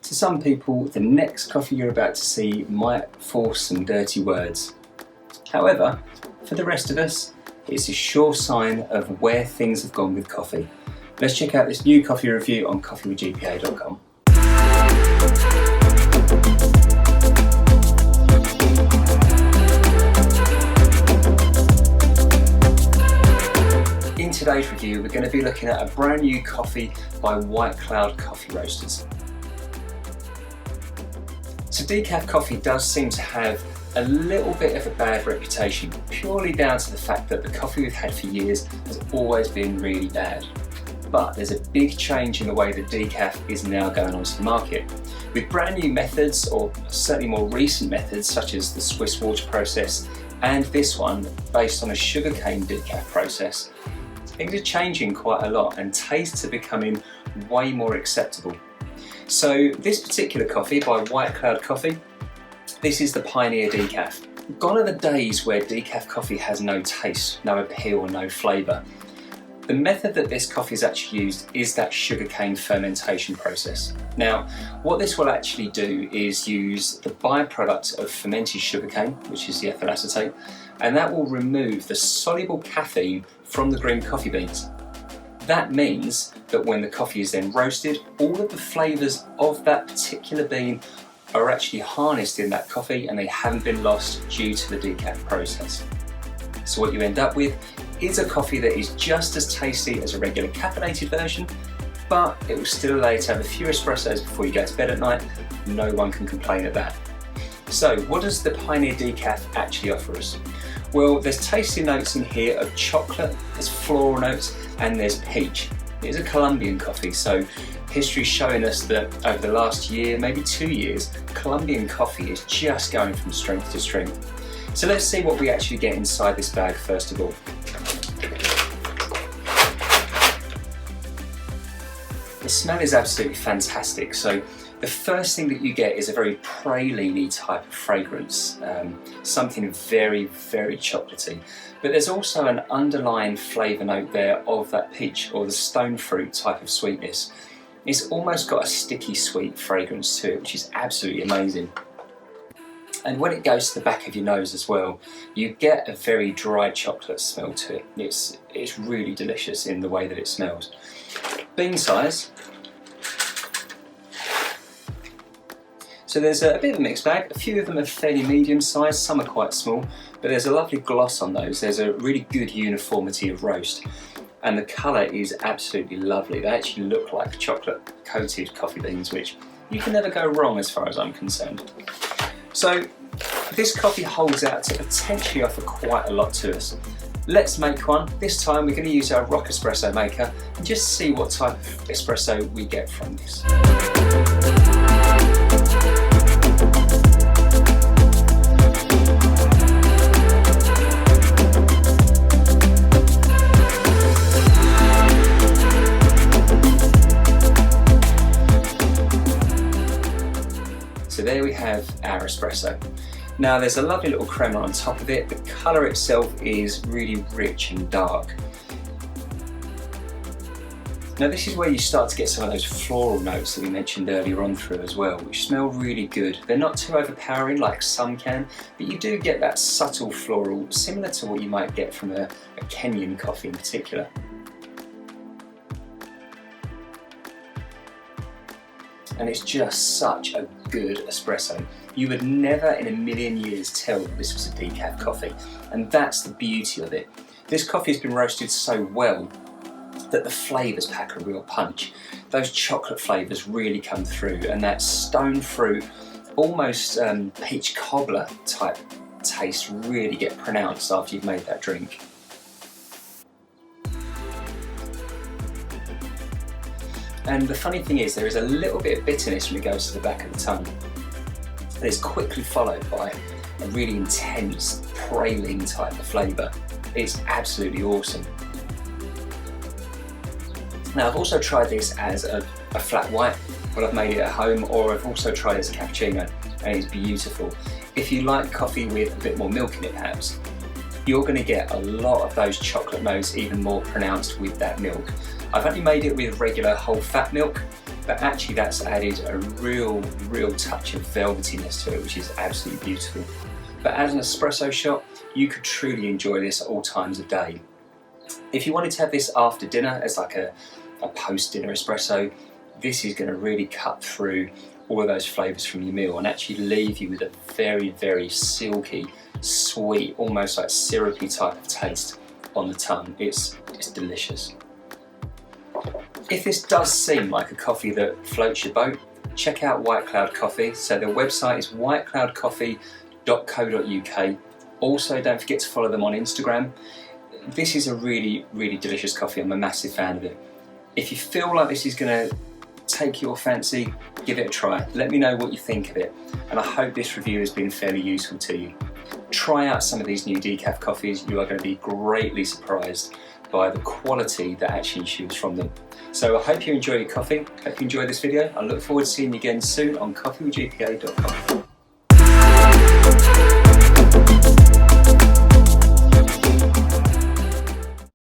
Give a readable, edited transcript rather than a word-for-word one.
To some people, the next coffee you're about to see might force some dirty words. However, for the rest of us, it's a sure sign of where things have gone with coffee. Let's check out this new coffee review on coffeewithgpa.com. In today's review, we're going to be looking at a brand new coffee by Whitecloudcoffee roasters. So decaf coffee does seem to have a little bit of a bad reputation, purely down to the fact that the coffee we've had for years has always been really bad. But there's a big change in the way that decaf is now going onto the market. With brand new methods, or certainly more recent methods, such as the Swiss water process and this one based on a sugarcane decaf process, things are changing quite a lot and tastes are becoming way more acceptable. So this particular coffee by Whitecloudcoffee, this is the Pioneer Decaf. Gone are the days where decaf coffee has no taste, no appeal, no flavour. The method that this coffee is actually used is that sugarcane fermentation process. Now, what this will actually do is use the byproduct of fermented sugarcane, which is the ethyl acetate, and that will remove the soluble caffeine from the green coffee beans. That means that when the coffee is then roasted, all of the flavours of that particular bean are actually harnessed in that coffee and they haven't been lost due to the decaf process. So what you end up with is a coffee that is just as tasty as a regular caffeinated version, but it will still allow you to have a few espressos before you go to bed at night. No one can complain at that. So what does the Pioneer Decaf actually offer us? Well, there's tasty notes in here of chocolate, there's floral notes, and there's peach. It is a Colombian coffee, so history's showing us that over the last year, maybe 2 years, Colombian coffee is just going from strength to strength. So let's see what we actually get inside this bag first of all. The smell is absolutely fantastic. So the first thing that you get is a very praline type of fragrance, something very, very chocolatey. But there's also an underlying flavour note there of that peach or the stone fruit type of sweetness. It's almost got a sticky sweet fragrance to it, which is absolutely amazing. And when it goes to the back of your nose as well, you get a very dry chocolate smell to it. It's really delicious in the way that it smells. Bean size. So there's a bit of a mixed bag. A few of them are fairly medium sized, some are quite small, but there's a lovely gloss on those. There's a really good uniformity of roast. And the colour is absolutely lovely. They actually look like chocolate coated coffee beans, which you can never go wrong as far as I'm concerned. So this coffee holds out to potentially offer quite a lot to us. Let's make one. This time we're going to use our rock espresso maker and just see what type of espresso we get from this. So there we have our espresso. Now there's a lovely little crema on top of it. The colour itself is really rich and dark. Now this is where you start to get some of those floral notes that we mentioned earlier on through as well, which smell really good. They're not too overpowering like some can, but you do get that subtle floral, similar to what you might get from a Kenyan coffee in particular. And it's just such a good espresso. You would never in a million years tell that this was a decaf coffee, and that's the beauty of it. This coffee has been roasted so well that the flavours pack a real punch. Those chocolate flavours really come through, and that stone fruit, almost peach cobbler type taste really get pronounced after you've made that drink. And the funny thing is, there is a little bit of bitterness when it goes to the back of the tongue. It's quickly followed by a really intense praline type of flavour. It's absolutely awesome. Now I've also tried this as a flat white when I've made it at home, or I've also tried it as a cappuccino, and it's beautiful. If you like coffee with a bit more milk in it perhaps, you're going to get a lot of those chocolate notes even more pronounced with that milk. I've only made it with regular whole fat milk, but actually that's added a real touch of velvetiness to it, which is absolutely beautiful. But as an espresso shot, you could truly enjoy this at all times of day. If you wanted to have this after dinner as like a post-dinner espresso, this is going to really cut through all of those flavours from your meal and actually leave you with a very silky, sweet, almost like syrupy type of taste on the tongue. It's delicious. If this does seem like a coffee that floats your boat, check out White Cloud Coffee. So their website is whitecloudcoffee.co.uk. Also, don't forget to follow them on Instagram. This is a really delicious coffee. I'm a massive fan of it. If you feel like this is going to take your fancy, give it a try. Let me know what you think of it, and I hope this review has been fairly useful to you. Try out some of these new decaf coffees. You are going to be greatly surprised by the quality that actually ensues from them. So I hope you enjoy your coffee. Hope you enjoyed this video. I look forward to seeing you again soon on coffeewithgpa.com.